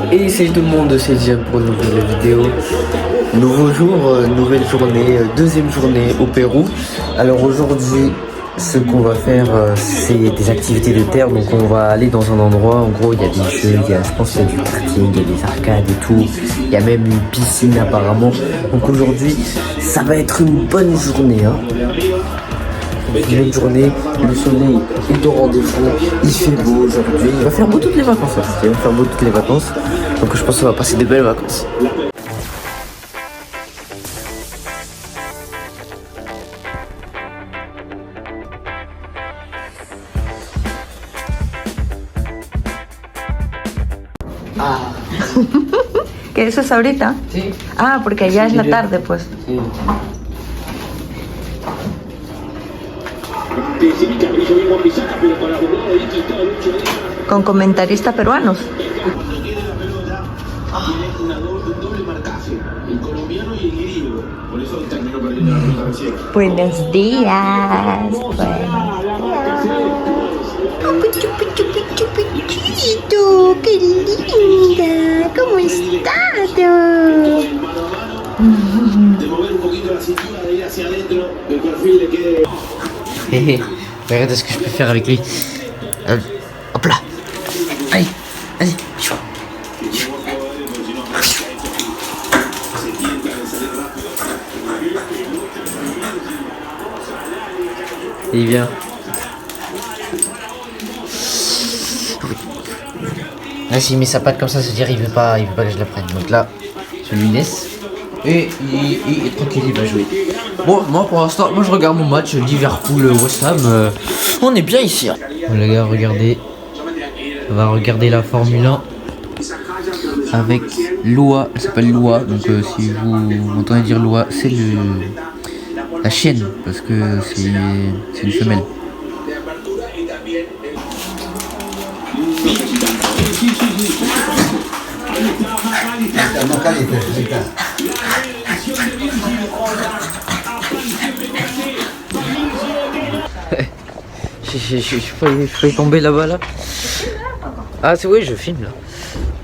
Et salut tout le monde, c'est Jam pour une nouvelle vidéo. Nouveau jour, nouvelle journée, deuxième journée au Pérou. Alors aujourd'hui, ce qu'on va faire, c'est des activités de terre. Donc on va aller dans un endroit, en gros il y a des jeux, je pense qu'il y a du karting, il y a des arcades et tout. Il y a même une piscine apparemment. Donc aujourd'hui, ça va être une bonne journée, hein. Une bonne journée, le soleil est au rendez-vous, il fait beau aujourd'hui. Il va faire beau toutes les vacances, en fait. Il va faire beau toutes les vacances. Donc je pense qu'on va passer de belles vacances. Ah. ¿Que eso es ahorita? Sí. Ah, porque allá es la tarde, pues. Sí. Con comentaristas peruanos. Buenos días. Chupichito, qué linda. ¿Cómo estás? De mover un poquito la cintura, de ir hacia adentro, que el perfil le quede. Regarde ce que je peux faire avec lui. Hop là. Allez, vas-y. Il vient. Là, s'il met sa patte comme ça, se dire il veut pas que je la prenne. Donc là, je lui laisse. Et il est tranquille, il va jouer. Bon, moi pour l'instant, je regarde mon match Liverpool-West Ham. On est bien ici. Hein. Bon, les gars, regardez. On va regarder la Formule 1 avec Loa. Elle s'appelle Loa. Donc si vous entendez dire Loa, c'est la chienne parce que c'est une femelle. Je suis tombé là-bas là. Ah c'est oui, je filme là.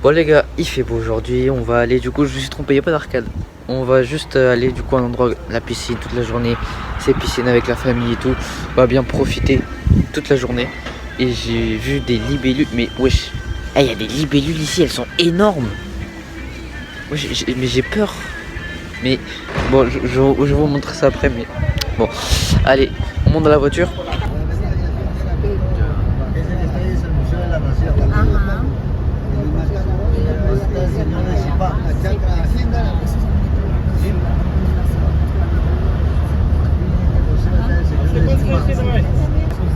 Bon les gars, il fait beau aujourd'hui. On va aller, du coup je me suis trompé, il n'y a pas d'arcade. On va juste aller du coup à un endroit, la piscine toute la journée. C'est piscine avec la famille et tout. On va bien profiter toute la journée. Et j'ai vu des libellules, mais wesh, il y a des libellules ici, elles sont énormes. Wesh, mais j'ai peur. Mais bon, je vais vous montrer ça après. Mais bon, allez, on monte dans la voiture.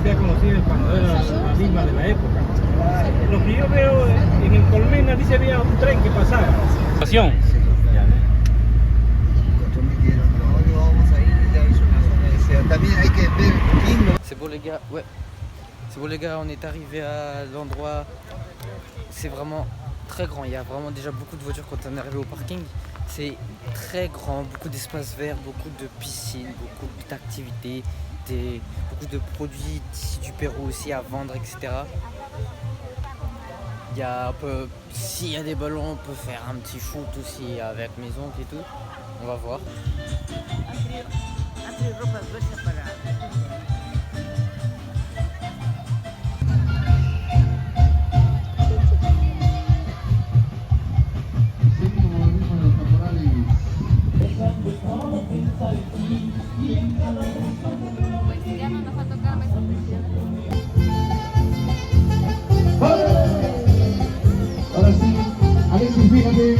Sea conocido cuando era clima de la época. Lo que yo veo en el Colmena dice había un tren que pasaba. C'est bon les gars, ouais. C'est bon les gars, on est arrivé à l'endroit. C'est vraiment très grand. Il y a vraiment déjà beaucoup de voitures quand on est arrivé au parking. C'est très grand, beaucoup d'espaces verts, beaucoup de piscines, beaucoup d'activités. Beaucoup de produits d'ici du Pérou aussi à vendre, etc. Il y a s'il y a des ballons, on peut faire un petit foot aussi avec mes oncles et tout. On va voir. Ahora sí, Alexis, fíjate,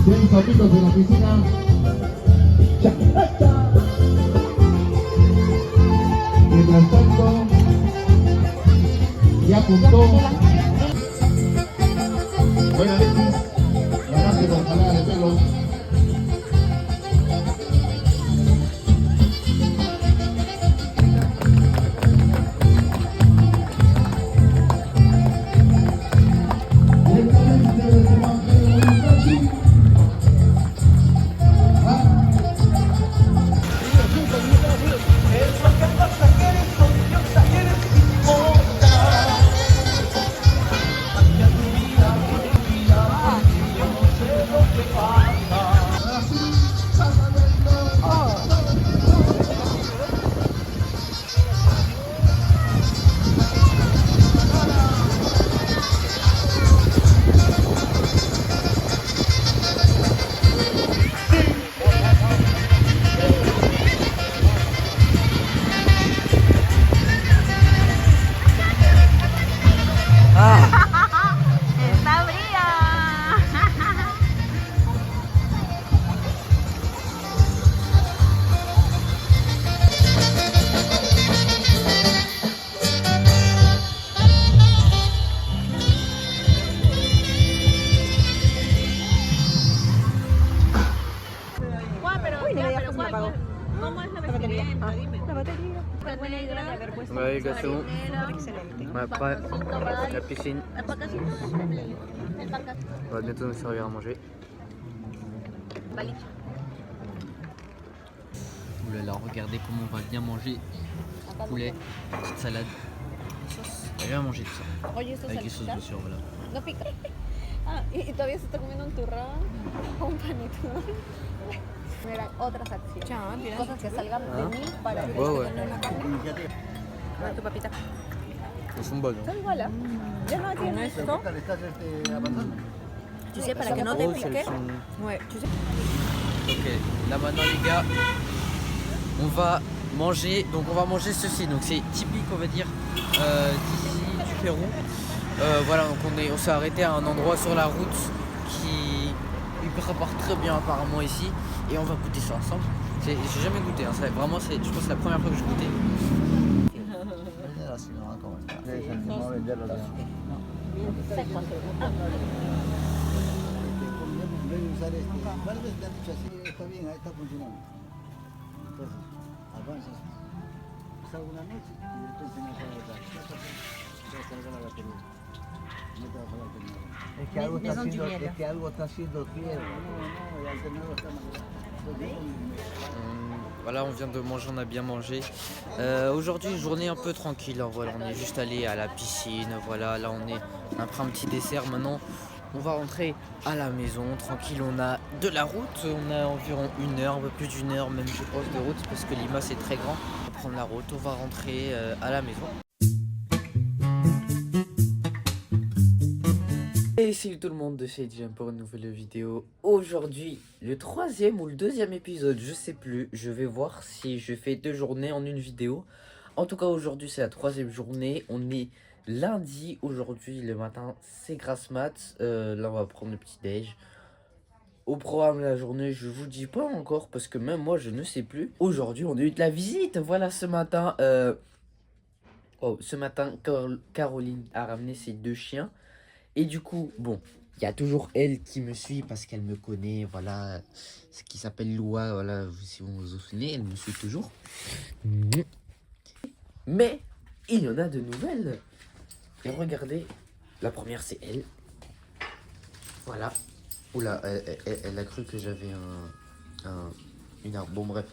tienen patitos en la piscina. Mientras tanto, ya apuntó. Bueno, Alexis, ganaste con jalada de pelo. apagó. ¿Cómo es la batería? La batería. Fue buena idea de haber puesto Ouais, les gars, c'est bon. Excelente. Après, la piscine. On va bientôt nous servir à manger. Ouh là là, regardez comment on va bien manger. Poulet, petite salade. On va bien manger tout ça. Oye, esto Avec les sauces bien sûr, voilà. no pica. Ah, y todavía se está comiendo un turrón con un panetón. Eran otras acciones. Cosas que salgan de mí para Ouais, ouais. tu papita. Elles sont bonnes. Son igual, ¿ah? Ya no tiene esto. Tu sais, para que no te Oh, pique. elles sont... Ouais, tu sais. Ok, là maintenant les gars, on va manger, donc on va manger ceci, donc c'est typique on va dire d'ici, du Pérou. Voilà, donc on s'est arrêté à un endroit sur la route qui prépare très bien apparemment ici et on va goûter ça ensemble. J'ai jamais goûté, hein, vraiment je pense que c'est la première fois que je goûtais. Usar varias veces te han dicho así, está bien, ahí está funcionando. Entonces, avanzas, salgo una noche y entonces no se va a botar. Ya salga la batería. No te va a fallar nada. Es que algo está haciendo fiel. No, el alternador está mal. Voilà, on vient de manger, on a bien mangé. Aujourd'hui, journée un peu tranquille. Hein, voilà, on est juste allé à la piscine. Voilà, là on a pris un petit dessert. Maintenant, on va rentrer à la maison tranquille. On a de la route, on a environ 1 heure, un peu plus d'1 heure même je pense de route parce que Lima c'est très grand. On va prendre la route, on va rentrer à la maison. Et salut tout le monde de chez Jam pour une nouvelle vidéo. Aujourd'hui, le 3e ou le 2e épisode, je sais plus. Je vais voir si je fais 2 journées en une vidéo. En tout cas, aujourd'hui, c'est la 3e journée. On est lundi. Aujourd'hui, le matin, c'est grasse mat. Là, on va prendre le petit déj. Au programme de la journée, je vous dis pas encore parce que même moi, je ne sais plus. Aujourd'hui, on a eu de la visite. Voilà, ce matin, Caroline a ramené ses 2 chiens. Et du coup, bon, il y a toujours elle qui me suit parce qu'elle me connaît, voilà, ce qui s'appelle Loua, voilà, si vous vous souvenez, elle me suit toujours. Mais il y en a de nouvelles. Et regardez, la première c'est elle. Voilà. Oula, elle a cru que j'avais une arme. Bon, bref.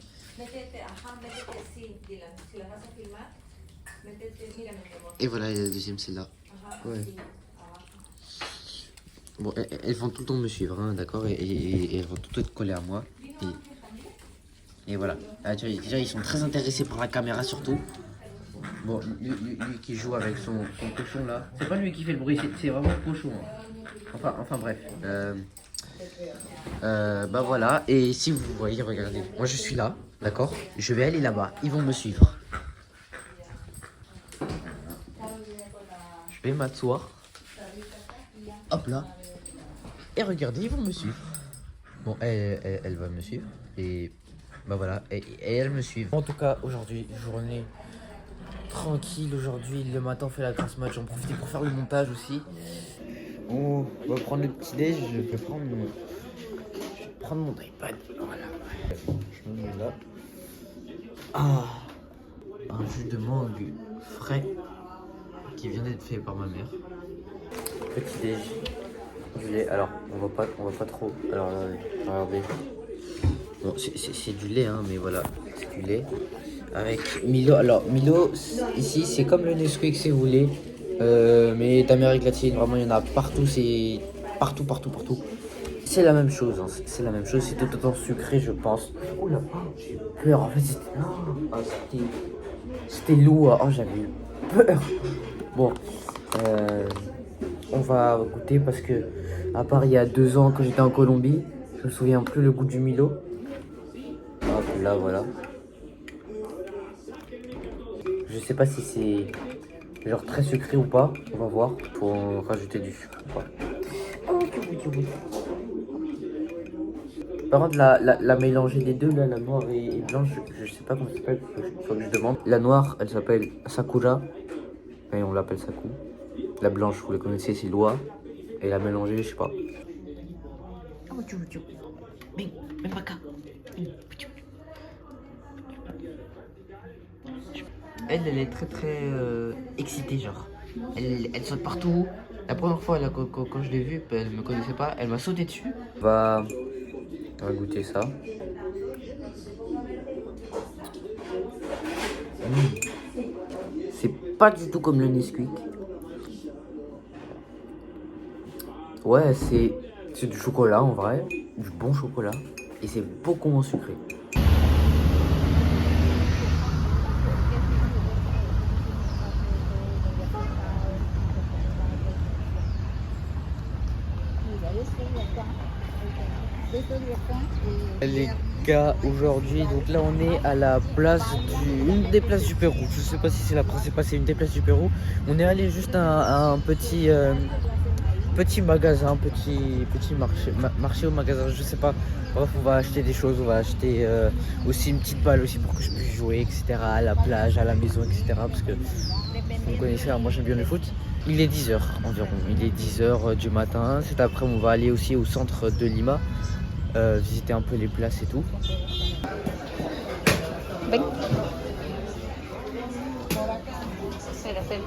Et voilà, la deuxième c'est là. Ouais. Bon, elles vont tout le temps me suivre, hein, d'accord, et elles vont tout le temps être collées à moi. Et voilà. Ah, tu vois, déjà, ils sont très intéressés par la caméra, surtout. Bon, lui qui joue avec son cochon, là. C'est pas lui qui fait le bruit, c'est vraiment le cochon. Hein. Enfin, bref. Bah voilà, et si vous voyez, regardez. Moi, je suis là, d'accord. Je vais aller là-bas. Ils vont me suivre. Je vais m'asseoir. Hop là. Et regardez, ils vont me suivre. Bon, elle va me suivre. Et bah voilà, et elle me suit. En tout cas, aujourd'hui, journée tranquille. Aujourd'hui, le matin, on fait la grasse mat. J'en profite pour faire le montage aussi. On va prendre le petit déj. Je vais prendre mon iPad. Voilà. Je me mets là. Ah, un jus de mangue frais qui vient d'être fait par ma mère. Petit déj. Du lait. Alors, on va pas trop. Alors, regardez. Bon, c'est du lait, hein, mais voilà, c'est du lait. Avec Milo. Alors, Milo, ici, c'est comme le Nesquik, si vous voulez. Mais d'Amérique latine, vraiment, il y en a partout. C'est partout. C'est la même chose, hein, c'est la même chose. C'est tout autant sucré, je pense. Oh là, j'ai eu peur. En fait, c'était lourd. Oh, j'avais eu peur. Bon, on va goûter parce que, à part il y a 2 ans quand j'étais en Colombie, je me souviens plus le goût du Milo. Hop là, voilà. Je sais pas si c'est genre très sucré ou pas. On va voir. Faut en rajouter du sucre ou pas. Oh, par contre, la mélanger des deux, là, la noire et blanche, je sais pas comment ça s'appelle. Faut que je demande. La noire, elle s'appelle Sakura. Et on l'appelle Saku. La blanche, vous la connaissez, c'est Loa. Et la mélangée, je sais pas. elle est très excitée, genre. Elle saute partout. La première fois là, quand je l'ai vue, elle me connaissait pas, elle m'a sauté dessus. On va goûter ça. C'est pas du tout comme le Nesquik. Ouais, c'est du chocolat en vrai, du bon chocolat. Et c'est beaucoup moins sucré. Les gars, aujourd'hui, donc là on est à la place une des places du Pérou. Je sais pas si c'est la principale, c'est une des places du Pérou. On est allé juste à un petit magasin, petit marché au magasin, je sais pas. Bref, on va acheter des choses, on va acheter aussi une petite balle aussi pour que je puisse jouer, etc. À la plage, à la maison, etc. Parce que vous me connaissez, moi j'aime bien le foot. Il est 10h environ, il est 10h du matin. Cet après on va aller aussi au centre de Lima, visiter un peu les places et tout. Ven. Espera, espera.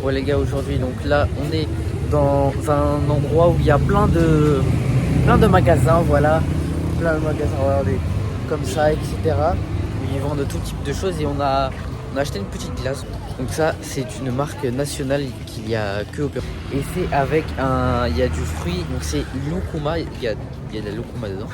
Ouais les gars, aujourd'hui donc là on est dans un endroit où il y a plein de magasins, voilà, plein de magasins, regardez, comme ça, etc. Où ils vendent tout type de choses et on a acheté une petite glace. Donc ça c'est une marque nationale qu'il y a que au Pérou. Et c'est avec il y a du fruit, donc c'est lucuma, il y a de la lucuma dedans.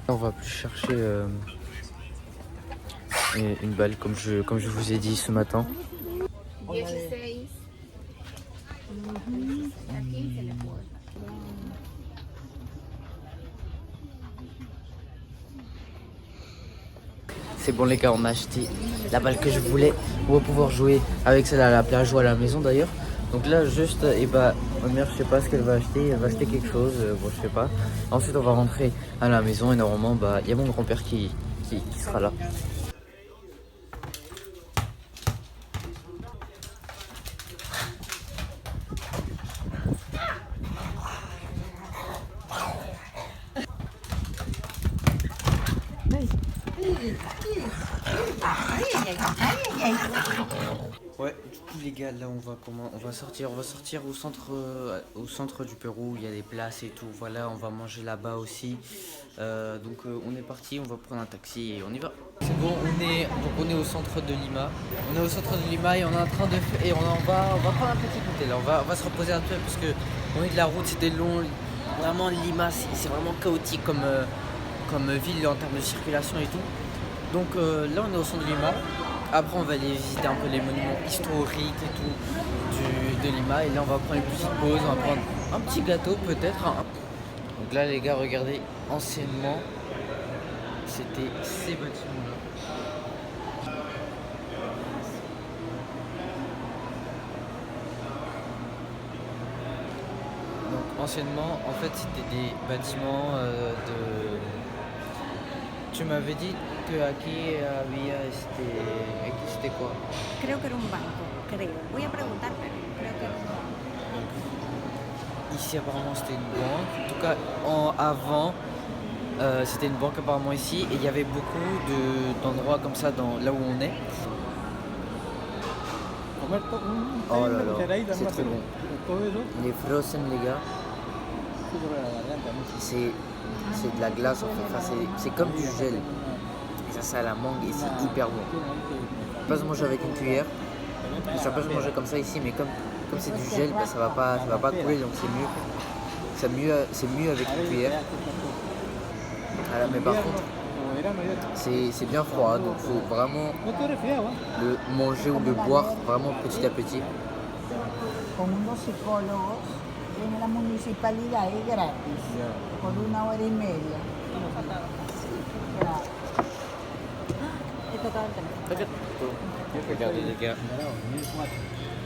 On va plus chercher une balle comme je vous ai dit ce matin. C'est bon les gars, on a acheté la balle que je voulais. On va pouvoir jouer avec celle à la plage ou à la maison d'ailleurs. Donc là juste, et bah ma mère je sais pas ce qu'elle va acheter, elle va acheter quelque chose, bon je sais pas. Ensuite on va rentrer à la maison et normalement bah il y a mon grand-père qui sera là. Ouais, du coup les gars, là on va sortir au centre du Pérou, il y a des places et tout, voilà, on va manger là-bas aussi. Donc on est parti, on va prendre un taxi et on y va. C'est bon, on est au centre de Lima. On est au centre de Lima et on est en train de et on va prendre un petit goûter là, on va se reposer un peu parce que on est de la route, c'était long. Vraiment Lima, c'est vraiment chaotique comme ville en termes de circulation et tout. Donc là on est au centre de Lima. Après on va aller visiter un peu les monuments historiques et tout de Lima. Et là on va prendre une petite pause, on va prendre un petit gâteau peut-être. Donc là les gars, regardez, anciennement c'était ces bâtiments là. Donc anciennement en fait c'était des bâtiments Tu m'avais dit qu'aquí había aquí c'était quoi? Creo que era un banco, creo. Voy a preguntar, pero creo que era un banco. Ici apparemment c'était une banque. En tout cas avant c'était une banque apparemment ici et il y avait beaucoup d'endroits comme ça là où on est. Oh là là, c'est très bon. Les frozen les gars. C'est de la glace en fait, enfin, c'est comme du gel. Et ça c'est à la mangue et c'est hyper bon. Je peux pas se manger avec une cuillère. Je ne pas se manger comme ça ici, mais comme c'est du gel, bah, ça va pas couler, donc c'est mieux. C'est mieux avec une cuillère. Voilà, mais par contre, c'est bien froid, donc il faut vraiment le manger ou le boire vraiment petit à petit. con unos psicólogos en la municipalidad es gratis, por 1 hora y media. Claro. He tocado el teléfono. Regardez les gars.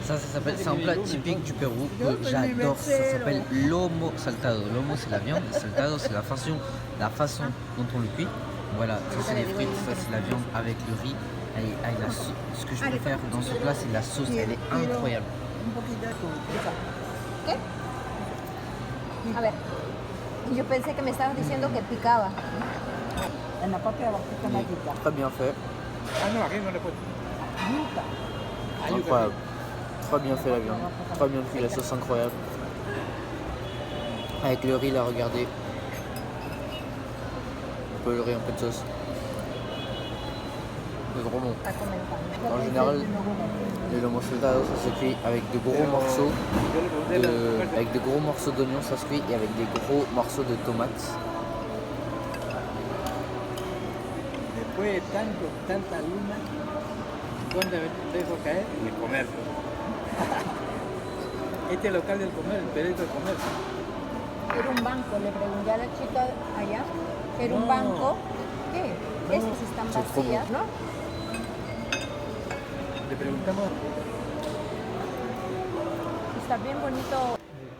Ça s'appelle, c'est un plat typique du Pérou que j'adore. Ça s'appelle lomo saltado. Lomo c'est la viande, saltado c'est la façon dont on le cuit. Voilà, ça c'est les frites, ça c'est la viande avec le riz. Ce que je préfère dans ce plat c'est la sauce, elle est incroyable. ¿Qué? A ver, yo pensé que me estabas diciendo que picaba. En la parte de abajo está la yuca. Très bien fait. Ah, no, aquí no le puedo. Yuca. Incroyable. Très bien fait la viande. Très bien cuit, la sauce incroyable. Avec le riz là, regardez. Un peu le riz, un peu de sauce. C'est trop bon. En général, le lomo saltado, ça se cuit avec de gros morceaux avec de gros morceaux d'oignons, ça se cuit, et avec des gros morceaux de tomates. Después de tanta luna, ¿dónde dejo caer? En el comercio. Este local del comercio, el periódico del comercio. Era un banco, le pregunté a la chica allá. Era un banco. ¿Qué? Estas están vacías, ¿no? Le preguntamos. Está bien bonito.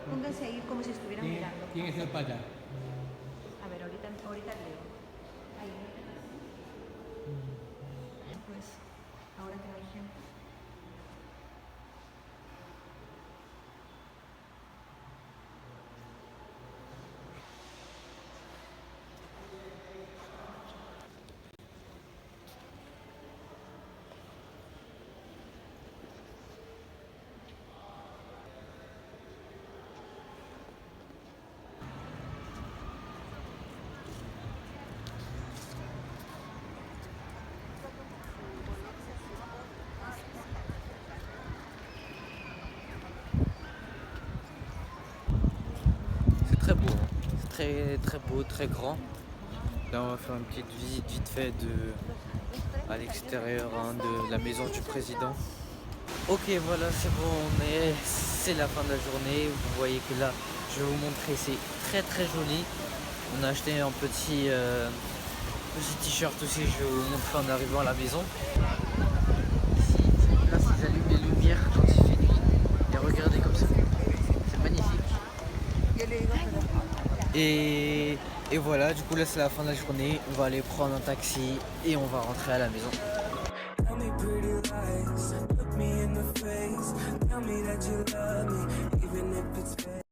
Pónganse ahí como si estuvieran mirando. ¿Quién es el paya? A ver, ahorita leo. Ahí. Pues, ahora que hay gente. C'est très beau, hein. C'est très beau, très grand. Là on va faire une petite visite vite fait à l'extérieur de la maison du président. Ok, voilà, c'est bon, c'est la fin de la journée. Vous voyez que là, je vais vous montrer, c'est très joli. On a acheté un petit t-shirt aussi, je vais vous montrer en arrivant à la maison. Ici, là, ils allument les lumières quand il fait nuit. Et regardez comme ça, c'est magnifique. Et voilà, du coup là c'est la fin de la journée. On va aller prendre un taxi et on va rentrer à la maison. Tell me pretty lies, look me in the face, tell me that you love me, even if it's fake.